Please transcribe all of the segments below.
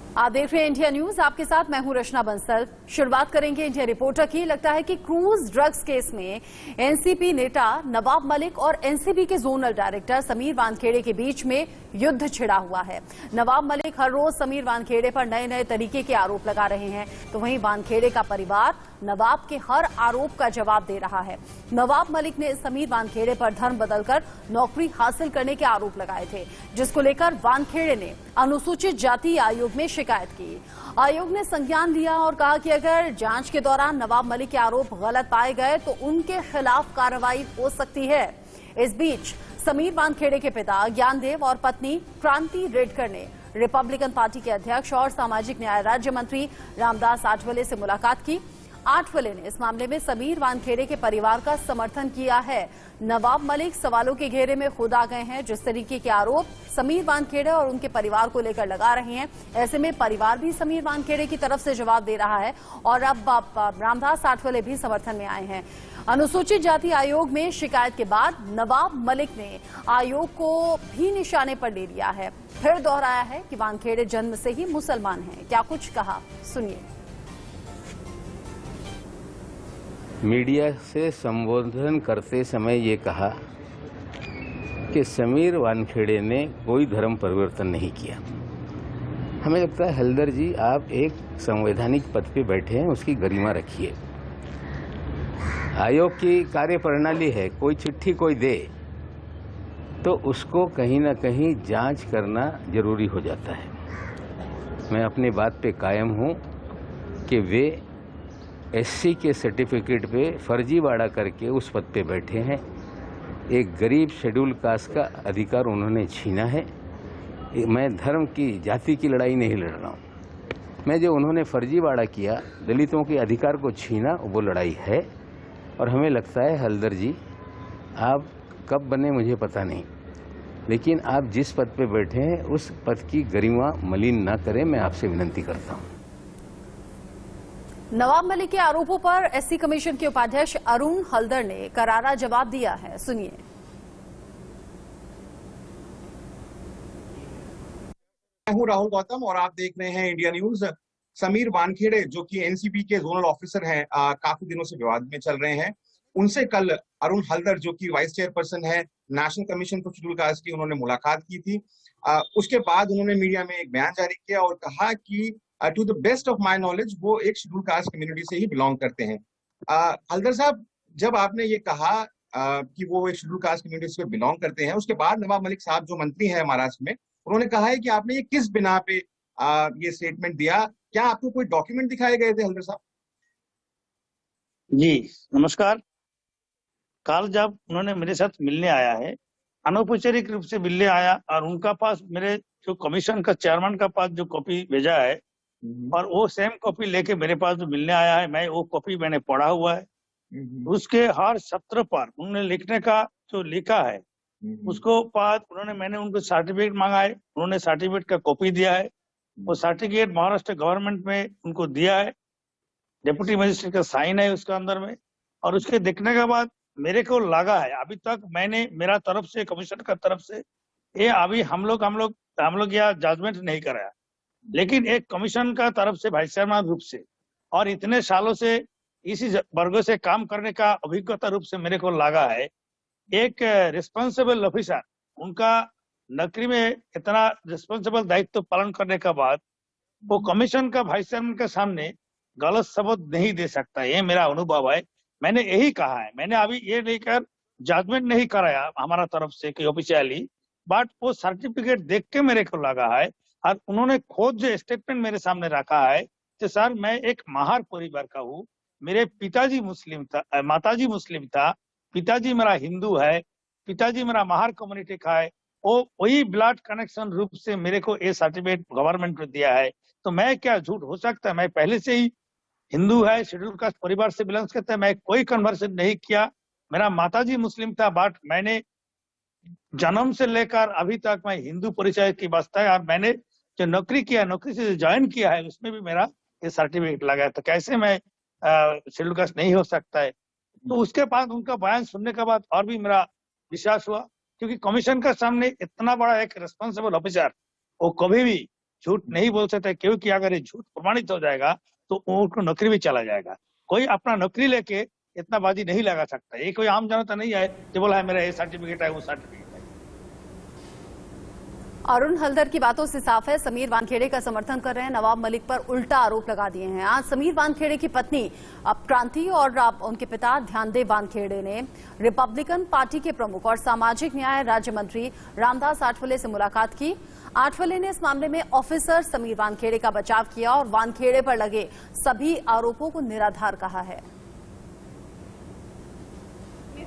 आप देख रहे हैं इंडिया न्यूज, आपके साथ मैं हूं रचना बंसल। शुरुआत करेंगे इंडिया रिपोर्टर की। लगता है कि क्रूज ड्रग्स केस में एनसीपी नेता नवाब मलिक और एनसीबी के जोनल डायरेक्टर समीर वानखेड़े के बीच में युद्ध छिड़ा हुआ है। नवाब मलिक हर रोज समीर वानखेड़े पर नए नए तरीके के आरोप लगा रहे हैं, तो वहीं वानखेड़े का परिवार नवाब के हर आरोप का जवाब दे रहा है। नवाब मलिक ने समीर वानखेड़े पर धर्म बदलकर नौकरी हासिल करने के आरोप लगाए थे, जिसको लेकर वानखेड़े ने अनुसूचित जाति आयोग में शिकायत की। आयोग ने संज्ञान लिया और कहा कि अगर जांच के दौरान नवाब मलिक के आरोप गलत पाए गए तो उनके खिलाफ कार्रवाई हो सकती है। इस बीच समीर वानखेड़े के पिता ज्ञानदेव और पत्नी क्रांति रेडकर ने रिपब्लिकन पार्टी के अध्यक्ष और सामाजिक न्याय राज्य मंत्री रामदास आठवले से मुलाकात की। आठवले ने इस मामले में समीर वानखेड़े के परिवार का समर्थन किया है। नवाब मलिक सवालों के घेरे में खुद आ गए हैं। जिस तरीके के आरोप समीर वानखेड़े और उनके परिवार को लेकर लगा रहे हैं, ऐसे में परिवार भी समीर वानखेड़े की तरफ से जवाब दे रहा है और अब रामदास आठवले भी समर्थन में आए हैं। अनुसूचित जाति आयोग में शिकायत के बाद नवाब मलिक ने आयोग को भी निशाने पर ले लिया है। फिर दोहराया है कि वानखेड़े जन्म से ही मुसलमान हैं। क्या कुछ कहा, सुनिए। मीडिया से संबोधन करते समय ये कहा कि समीर वानखेड़े ने कोई धर्म परिवर्तन नहीं किया। हमें लगता है हल्दर जी, आप एक संवैधानिक पद पे बैठे हैं, उसकी गरिमा रखिए। आयोग की कार्यप्रणाली है, कोई चिट्ठी कोई दे तो उसको कहीं ना कहीं जांच करना जरूरी हो जाता है। मैं अपनी बात पे कायम हूँ कि वे एससी के सर्टिफिकेट पे फर्जीवाड़ा करके उस पद पे बैठे हैं। एक गरीब शेड्यूल कास्ट का अधिकार उन्होंने छीना है। मैं धर्म की, जाति की लड़ाई नहीं लड़ रहा हूँ। मैं जो उन्होंने फर्जीवाड़ा किया, दलितों के अधिकार को छीना, वो लड़ाई है। और हमें लगता है हल्दर जी, आप कब बने मुझे पता नहीं, लेकिन आप जिस पद पे बैठे हैं उस पद की गरिमा मलिन ना करें, मैं आपसे विनती करता हूँ। नवाब मलिक के आरोपों पर एससी कमीशन के उपाध्यक्ष अरुण हल्दर ने करारा जवाब दिया है, सुनिए। मैं हूं राहुल गौतम और आप देख रहे हैं इंडिया न्यूज। समीर वानखेड़े जो कि एनसीबी के जोनल ऑफिसर हैं, काफी दिनों से विवाद में चल रहे हैं। उनसे कल अरुण हल्दर जो कि वाइस चेयरपर्सन है national commission for schedule caste की, उन्होंने मुलाकात की थी। उसके बाद उन्होंने मीडिया में एक बयान जारी किया और कहा कि to the best of my knowledge वो एक शेड्यूल कास्ट कम्युनिटी से ही बिलोंग करते हैं। हल्दर साहब, जब आपने ये कहा कि वो एक शेड्यूल कास्ट कम्युनिटी से बिलोंग करते हैं, उसके बाद नवाब मलिक साहब जो मंत्री हैं महाराष्ट्र में, उन्होंने कहा है कि आपने ये किस बिना पे ये स्टेटमेंट दिया? क्या आपको कोई डॉक्यूमेंट दिखाए गए थे हल्दर साहब? जी नमस्कार। कल जब उन्होंने मेरे साथ मिलने आया है, अनौपचारिक रूप से मिलने आया और उनका पास मेरे जो कमीशन का चेयरमैन का पास जो कॉपी भेजा है और वो सेम कॉपी लेके मेरे पास जो मिलने आया है, मैं वो कॉपी मैंने पढ़ा हुआ है। उसके हर सत्र पर उन्होंने लिखने का जो लिखा है उसको बाद मैंने उनको सर्टिफिकेट मांगा है, उन्होंने सर्टिफिकेट का कॉपी दिया है। वो सर्टिफिकेट महाराष्ट्र गवर्नमेंट में उनको दिया है, डिप्टी मजिस्ट्रेट का साइन है उसके अंदर में। और उसके देखने के बाद मेरे को लगा है, अभी तक मैंने मेरा तरफ से, कमीशन का तरफ से ये अभी हम लोग यह जजमेंट नहीं कराया, लेकिन एक कमीशन का तरफ से वाइस चेयरमैन रूप से और इतने सालों से इसी वर्गों से काम करने का अभिज्ञता रूप से मेरे को लगा है, एक रिस्पॉन्सिबल ऑफिसर उनका नौकरी में इतना रिस्पॉन्सिबल दायित्व पालन करने के बाद वो कमीशन का वाइस चेयरमैन के सामने गलत शब्द नहीं दे सकता। ये मेरा अनुभव है। मैंने यही कहा है, मैंने अभी ये लेकर जजमेंट नहीं कराया हमारा तरफ से कि ऑफिशियली, बट वो सर्टिफिकेट देख के मेरे को लगा है और उन्होंने खुद जो स्टेटमेंट मेरे सामने रखा है कि सर मैं एक महार परिवार का हूँ, मेरे पिताजी मुस्लिम था, माताजी मुस्लिम था, पिताजी मेरा हिंदू है, पिताजी मेरा महार कम्युनिटी का है, वो वही ब्लड कनेक्शन रूप से मेरे को ये सर्टिफिकेट गवर्नमेंट को दिया है। तो मैं क्या झूठ हो सकता है? मैं पहले से ही हिंदू है, शेड्यूल कास्ट परिवार से बिलोंग करता है, मैं कोई कन्वर्सन नहीं किया। मेरा माताजी मुस्लिम था, बट मैंने जन्म से लेकर अभी तक मैं हिंदू परिचय की बसता है और मैंने जो नौकरी किया, नौकरी से ज्वाइन किया है, उसमें भी मेरा ये सर्टिफिकेट लगा है। तो कैसे मैं शेड्यूल कास्ट नहीं हो सकता है? तो उसके बाद उनका बयान सुनने के बाद और भी मेरा विश्वास हुआ, क्योंकि कमीशन का सामने इतना बड़ा एक रिस्पॉन्सिबल ऑफिसर वो कभी भी झूठ नहीं बोल सकते, क्योंकि अगर ये झूठ प्रमाणित हो जाएगा तो उनको नौकरी भी चला जाएगा। कोई अपना नौकरी लेके इतना बाजी नहीं लगा सकता। ये कोई आम जनता नहीं है जो बोला है मेरा ये सर्टिफिकेट है वो सर्टिफिकेट है। अरुण हल्दर की बातों से साफ है समीर वानखेड़े का समर्थन कर रहे हैं, नवाब मलिक पर उल्टा आरोप लगा दिए हैं। आज समीर वानखेड़े की पत्नी क्रांति और उनके पिता ध्यानदेव वानखेड़े ने रिपब्लिकन पार्टी के प्रमुख और सामाजिक न्याय राज्य मंत्री रामदास आठवले से मुलाकात की। आठवले ने इस मामले में ऑफिसर समीर वानखेड़े का बचाव किया और वानखेड़े पर लगे सभी आरोपों को निराधार कहा है।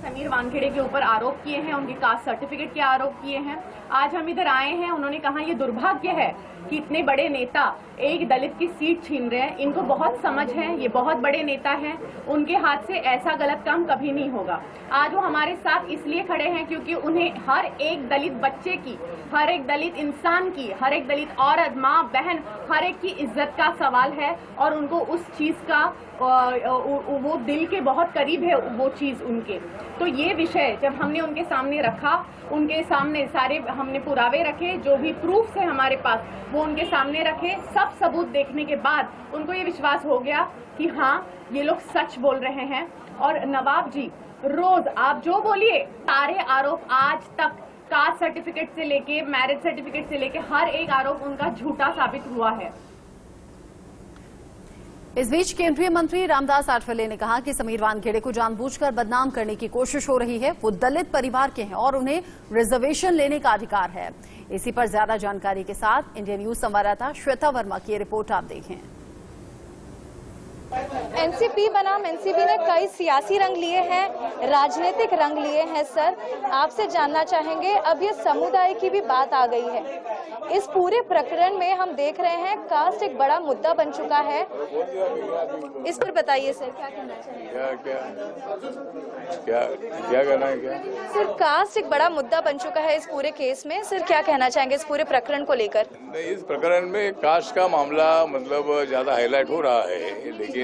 समीर वानखेड़े के ऊपर आरोप किए हैं, उनके कास्ट सर्टिफिकेट के आरोप किए हैं। आज हम इधर आए हैं, उन्होंने कहा ये दुर्भाग्य है कि इतने बड़े नेता एक दलित की सीट छीन रहे हैं। इनको बहुत समझ है, ये बहुत बड़े नेता हैं, उनके हाथ से ऐसा गलत काम कभी नहीं होगा। आज वो हमारे साथ इसलिए खड़े हैं क्योंकि उन्हें हर एक दलित बच्चे की, हर एक दलित इंसान की, हर एक दलित औरत, माँ, बहन, हर एक की इज्जत का सवाल है और उनको उस चीज का वो दिल के बहुत करीब है वो चीज उनके। तो ये विषय जब हमने उनके सामने रखा, उनके सामने सारे हमने पुरावे रखे, जो भी प्रूफ है हमारे पास वो उनके सामने रखे। सब सबूत देखने के बाद उनको ये विश्वास हो गया कि हाँ ये लोग सच बोल रहे हैं। और नवाब जी रोज आप जो बोलिए, सारे आरोप आज तक कास्ट सर्टिफिकेट से लेके मैरिज सर्टिफिकेट से लेके हर एक आरोप उनका झूठा साबित हुआ है। इस बीच केंद्रीय मंत्री रामदास आठवले ने कहा कि समीर वानखेड़े को जानबूझकर बदनाम करने की कोशिश हो रही है। वो दलित परिवार के हैं और उन्हें रिजर्वेशन लेने का अधिकार है। इसी पर ज्यादा जानकारी के साथ इंडिया न्यूज संवाददाता श्वेता वर्मा की रिपोर्ट आप देखें। एनसीपी बनाम एनसीपी ने कई सियासी रंग लिए हैं, राजनीतिक रंग लिए हैं। सर, आपसे जानना चाहेंगे, अब ये समुदाय की भी बात आ गई है। इस पूरे प्रकरण में हम देख रहे हैं कास्ट एक बड़ा मुद्दा बन चुका है। इस पर बताइए सर, क्या कहना चाहेंगे? क्या कहना है? क्या सर, कास्ट एक बड़ा मुद्दा बन चुका है इस पूरे केस में। सर, क्या कहना चाहेंगे इस पूरे प्रकरण को लेकर? नहीं, इस प्रकरण में कास्ट का मामला मतलब ज्यादा हाईलाइट हो रहा है, लेकिन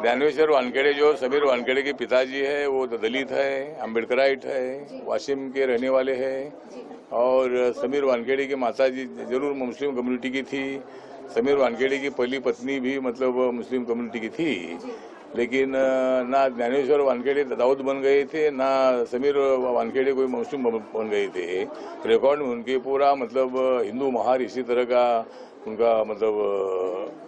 ज्ञानेश्वर वानखेड़े जो समीर वानखेड़े के पिताजी है वो तो दलित है, अम्बेडकराइट है, वाशिम के रहने वाले हैं। और समीर वानखेड़े की माताजी जरूर मुस्लिम कम्युनिटी की थी। समीर वानखेड़े की पहली पत्नी भी मतलब मुस्लिम कम्युनिटी की थी, लेकिन ना ज्ञानेश्वर वानखेड़े दाऊद बन गए थे, ना समीर वानखेड़े कोई मुस्लिम बन गए थे। रिकॉर्ड में उनके पूरा मतलब हिंदू महार इसी तरह का उनका मतलब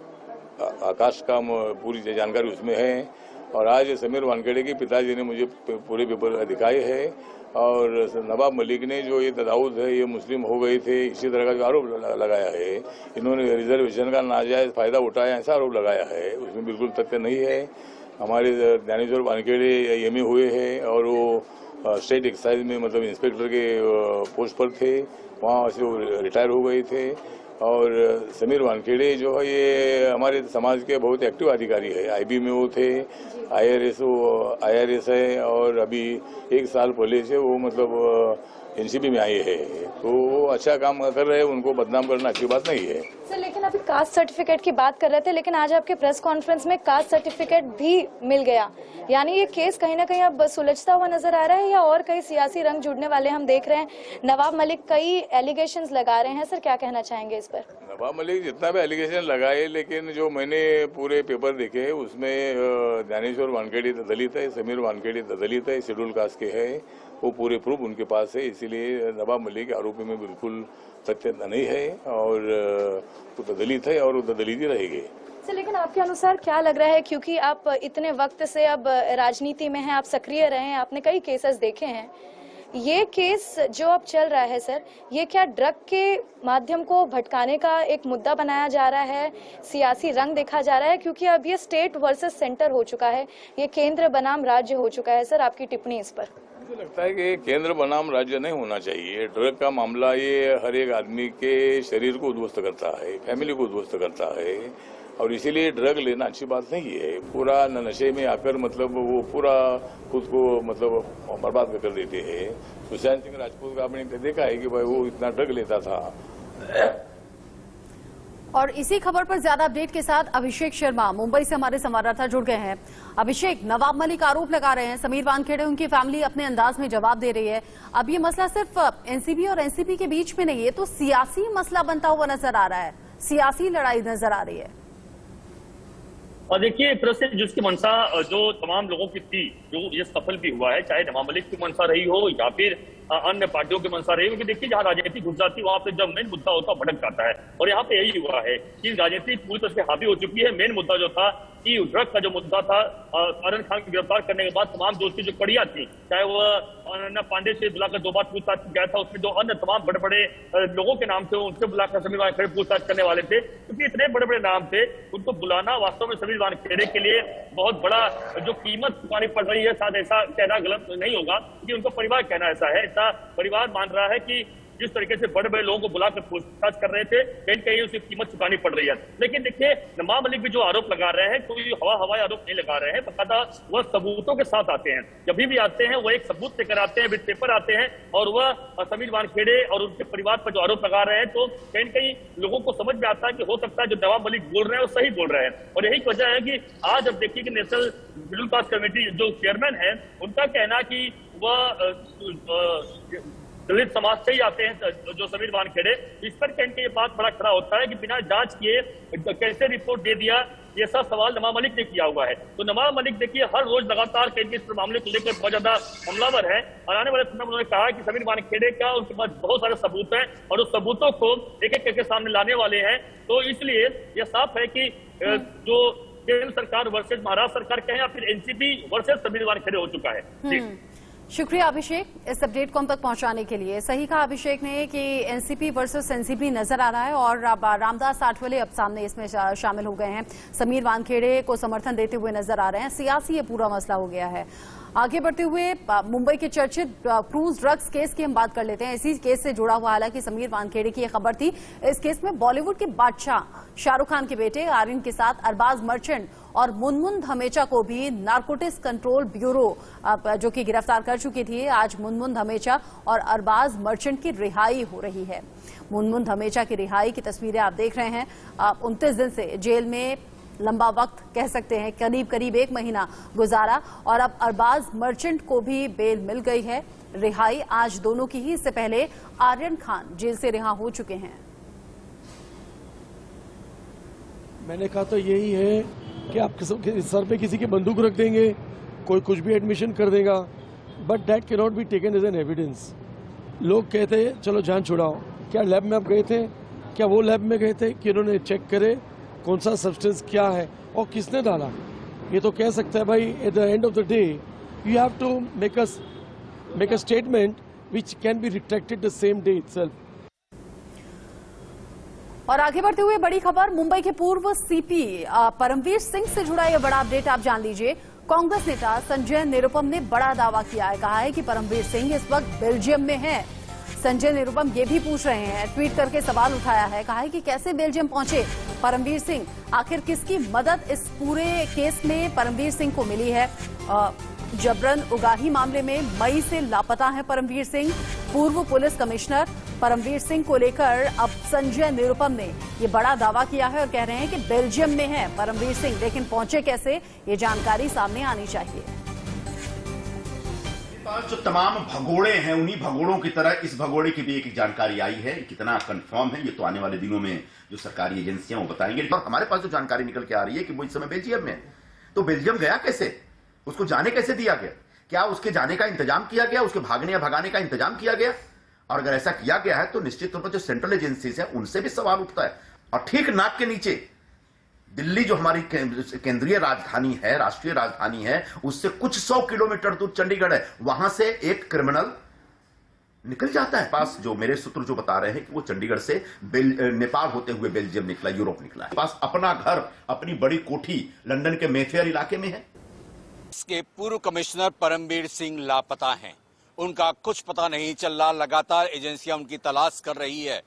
आकाश का पूरी जानकारी उसमें है। और आज समीर वानखेड़े के पिताजी ने मुझे पूरे पेपर दिखाए हैं और नवाब मलिक ने जो ये दाऊद है ये मुस्लिम हो गए थे इसी तरह का जो आरोप लगाया है, इन्होंने रिजर्वेशन का नाजायज फायदा उठाया ऐसा आरोप लगाया है, उसमें बिल्कुल तथ्य नहीं है। हमारे ज्ञानेश्वर वानखेड़े एमए हुए हैं और वो स्टेट एक्साइज में मतलब इंस्पेक्टर के पोस्ट पर थे, वहाँ से वो रिटायर हो गए थे। और समीर वानखेड़े जो है ये हमारे समाज के बहुत एक्टिव अधिकारी है। आईबी में वो थे, आईआरएस है और अभी 1 साल पहले से वो मतलब एनसीपी में आए हैं, तो वो अच्छा काम कर रहे हैं, उनको बदनाम करना अच्छी बात नहीं है। सर, लेकिन अभी कास्ट सर्टिफिकेट की बात कर रहे थे, लेकिन आज आपके प्रेस कॉन्फ्रेंस में कास्ट सर्टिफिकेट भी मिल गया, यानी ये केस कहीं ना कहीं अब सुलझता हुआ नजर आ रहा है या और कई सियासी रंग जुड़ने वाले हम देख रहे हैं। नवाब मलिक कई एलिगेशंस लगा रहे हैं, सर क्या कहना चाहेंगे इस पर? नवाब मलिक जितना भी एलिगेशन लगाए, लेकिन जो मैंने पूरे पेपर देखे उसमें ज्ञानेश्वर वानखेड़े दलित है, समीर वानखेड़े दलित है, शेड्यूल कास्ट के है, वो पूरे प्रूफ उनके पास है। इसीलिए नवाब मलिक आरोपी में बिल्कुल तथ्य नहीं है और वो तो दलित है और वो तो दलित ही रहेंगे। सर, लेकिन आपके अनुसार क्या लग रहा है, क्योंकि आप इतने वक्त से अब राजनीति में हैं, आप सक्रिय रहे हैं, आपने कई केसेस देखे हैं, ये केस जो अब चल रहा है सर, ये क्या ड्रग के माध्यम को भटकाने का एक मुद्दा बनाया जा रहा है, सियासी रंग देखा जा रहा है? क्योंकि अब ये स्टेट वर्सेस सेंटर हो चुका है, ये केंद्र बनाम राज्य हो चुका है। सर, आपकी टिप्पणी इस पर? मुझे लगता है कि केंद्र बनाम राज्य नहीं होना चाहिए। ड्रग का मामला ये हर एक आदमी के शरीर को उद्ध्वस्त करता है, फैमिली को उद्ध्वस्त करता है और इसीलिए ड्रग लेना अच्छी बात नहीं है। पूरा नशे में आकर मतलब वो पूरा खुद को मतलब बर्बाद कर देते हैं। सुशांत सिंह राजपूत का आपने देखा है कि भाई वो इतना ड्रग लेता था। और इसी खबर पर ज्यादा अपडेट के साथ अभिषेक शर्मा मुंबई से हमारे संवाददाता जुड़ गए हैं। अभिषेक, नवाब मलिक आरोप लगा रहे हैं, समीर वानखेड़े उनकी फैमिली अपने अंदाज में जवाब दे रही है। अब ये मसला सिर्फ एनसीबी और एनसीपी के बीच में नहीं है, तो सियासी मसला बनता हुआ नजर आ रहा है, सियासी लड़ाई नजर आ रही है। और देखिए, एक तरह से जिसकी मंशा जो तमाम लोगों की थी, जो ये सफल भी हुआ है, चाहे नवाब मलिक की मंशा रही हो या फिर अन्य पार्टियों की मंशा रही हो, क्योंकि देखिए जहाँ राजनीति घुस जाती है वहां पे जब मेन मुद्दा होता भटक जाता है। और यहाँ पे यही हुआ है कि राजनीति पूरी तरह से हावी हो चुकी है। मेन मुद्दा जो था कि ड्रग का जो मुद्दा था, आर्यन खान को गिरफ्तार करने के बाद तमाम दोस्ती जो कड़ियां थी, चाहे वह अनन्या पांडे से बुलाकर 2 बार पूछताछ किया था, उसमें जो अन्य तमाम बड़े बड़े लोगों के नाम थे उनसे बुलाकर समीर वानखेड़े पूछताछ करने वाले थे, क्योंकि इतने बड़े बड़े नाम थे, उनको बुलाना वास्तव में समीर वानखेड़े के लिए बहुत बड़ा जो कीमत चुकानी पड़ रही है। शायद ऐसा कहना गलत नहीं होगा, क्योंकि उनका परिवार कहना ऐसा है, ऐसा परिवार मान रहा है कि जिस तरीके से बड़े बड़े लोगों को बुलाकर पूछताछ कर रहे थे, कहीं कहीं उसकी कीमत चुकानी पड़ रही है। लेकिन देखिए, नवाब मलिक भी जो आरोप लगा रहे हैं, कोई हवाई आरोप नहीं लगा रहे हैं, बकायदा वह सबूतों के साथ आते हैं। जब भी आते हैं वो एक सबूत लेकर आते हैं, विद पेपर आते हैं, और वह समीर वानखेड़े और उनके परिवार पर जो आरोप लगा रहे हैं, तो कहीं कहीं लोगों को समझ में आता है कि हो सकता है जो नवाब मलिक बोल रहे हैं वो सही बोल रहे हैं। और यही वजह है कि आज अब देखिए कि नेशनल शेड्यूल कास्ट कमेटी जो चेयरमैन है, उनका कहना कि वह दलित समाज से ही आते हैं जो समीर वानखेड़े, इस पर कहीं ये बात बड़ा खड़ा होता है कि बिना जांच किए कैसे रिपोर्ट दे दिया, ये सब सवाल नवाब मलिक ने किया हुआ है। तो नवाब मलिक देखिए हर रोज लगातार कहीं इस मामले को लेकर बहुत ज्यादा हमलावर है, और आने वाले समय में उन्होंने कहा कि समीर वानखेड़े का उनके पास बहुत सारे सबूत हैं और उस सबूतों को एक एक करके सामने लाने वाले हैं। तो इसलिए यह साफ है कि जो केंद्र सरकार वर्सेज महाराष्ट्र सरकार कहें या फिर एनसीपी वर्सेज समीर वानखेड़े हो चुका है। शुक्रिया अभिषेक, इस अपडेट को हम तक पहुंचाने के लिए। सही कहा अभिषेक ने कि एनसीपी वर्सेस एनसीपी नजर आ रहा है, और अब रामदास आठवले अब सामने इसमें शामिल हो गए हैं, समीर वानखेड़े को समर्थन देते हुए नजर आ रहे हैं। सियासी ये पूरा मसला हो गया है। आगे बढ़ते हुए मुंबई के चर्चित क्रूज ड्रग्स केस की हम बात कर लेते हैं। इसी केस से जुड़ा हुआ हालांकि समीर वानखेड़े की यह खबर थी। इस केस में बॉलीवुड के बादशाह शाहरुख खान के बेटे आर्यन के साथ अरबाज मर्चेंट और मुनमुन धमेचा को भी नारकोटिक्स कंट्रोल ब्यूरो जो कि गिरफ्तार कर चुकी थी। आज मुनमुन धमेचा और अरबाज मर्चेंट की रिहाई हो रही है। मुनमुन धमेचा की रिहाई की तस्वीरें आप देख रहे हैं। 29 दिन से जेल में लंबा वक्त कह सकते हैं, करीब करीब 1 महीना गुजारा, और अब अरबाज मर्चेंट को भी बेल मिल गई है। रिहाई आज दोनों की ही। इससे पहले आर्यन खान जेल से रिहा हो चुके हैं। मैंने कहा तो यही है कि आप सर पे किसी की बंदूक रख देंगे, कोई कुछ भी एडमिशन कर देगा, but that can not be taken as an evidence. लोग कहते हैं चलो जान छुड़ाओ, क्या लैब में आप गए थे? क्या वो लैब में गए थे कि उन्होंने चेक करे कौन सा सब्सटेंस क्या है और किसने डाला? ये तो कह सकता है भाई, at the end of the day you have to make a statement which can be retracted the same day itself. और आगे बढ़ते हुए बड़ी खबर, मुंबई के पूर्व सीपी परमवीर सिंह से जुड़ा यह बड़ा अपडेट आप जान लीजिए। कांग्रेस नेता संजय निरुपम ने बड़ा दावा किया है, कहा है कि परमवीर सिंह इस वक्त बेल्जियम में हैं। संजय निरुपम ये भी पूछ रहे हैं, ट्वीट करके सवाल उठाया है, कहा है कि कैसे बेल्जियम पहुंचे परमवीर सिंह, आखिर किसकी मदद इस पूरे केस में परमवीर सिंह को मिली है। जबरन उगाही मामले में मई से लापता है परमवीर सिंह। पूर्व पुलिस कमिश्नर परमवीर सिंह को लेकर अब संजय निरुपम ने ये बड़ा दावा किया है और कह रहे हैं कि बेल्जियम में है परमवीर सिंह, लेकिन पहुंचे कैसे, ये जानकारी सामने आनी चाहिए। जो तमाम भगोड़े हैं, उन्हीं भगोड़ों की तरह इस भगोड़े की भी एक जानकारी आई है। कितना कंफर्म है ये तो आने वाले दिनों में जो सरकारी एजेंसियां वो बताएंगे। और हमारे पास जो जानकारी निकल के आ रही है कि वो इस समय बेल्जियम में, तो बेल्जियम गया कैसे, उसको जाने कैसे दिया गया, क्या उसके जाने का इंतजाम किया गया, उसके भागने या भगाने का इंतजाम किया गया? और अगर ऐसा किया गया है तो निश्चित तौर पर जो सेंट्रल एजेंसीज है उनसे भी सवाल उठता है। और ठीक नाक के नीचे दिल्ली जो हमारी केंद्रीय राजधानी है, राष्ट्रीय राजधानी है, उससे कुछ 100 किलोमीटर दूर चंडीगढ़ है, वहां से एक क्रिमिनल निकल जाता है। पास जो मेरे सूत्र जो बता रहे हैं कि वो चंडीगढ़ से नेपाल होते हुए बेल्जियम निकला, यूरोप निकला। पास अपना घर, अपनी बड़ी कोठी लंदन के मेफेयर इलाके में है। इसके पूर्व कमिश्नर परमवीर सिंह लापता हैं, उनका कुछ पता नहीं चल रहा, लगातार एजेंसियां उनकी तलाश कर रही है।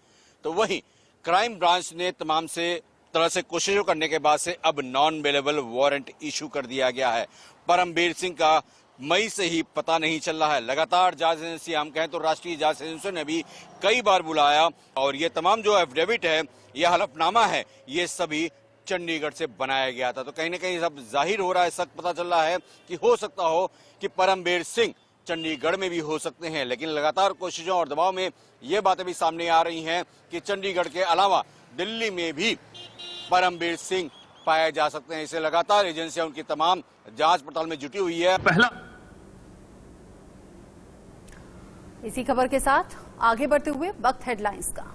तो वहीं क्राइम ब्रांच ने तमाम से तरह से कोशिशों करने के बाद से अब नॉन अवेलेबल वारंट इशू कर दिया गया है। परमवीर सिंह का मई से ही पता नहीं चल रहा है। लगातार जांच एजेंसी, हम कहें तो राष्ट्रीय जांच एजेंसी ने भी कई बार बुलाया और ये तमाम जो एफिडेविट है, ये हलफनामा है, ये सभी चंडीगढ़ से बनाया गया था। तो कहीं ना कहीं सब जाहिर हो रहा है, सच पता चल रहा है कि हो सकता हो कि परमबीर सिंह चंडीगढ़ में भी हो सकते हैं। लेकिन लगातार कोशिशों और दबाव में ये बातें भी सामने आ रही हैं कि चंडीगढ़ के अलावा दिल्ली में भी परमबीर सिंह पाए जा सकते हैं। इसे लगातार एजेंसियां उनकी तमाम जांच पड़ताल में जुटी हुई है। पहला इसी खबर के साथ आगे बढ़ते हुए वक्त हेडलाइंस का।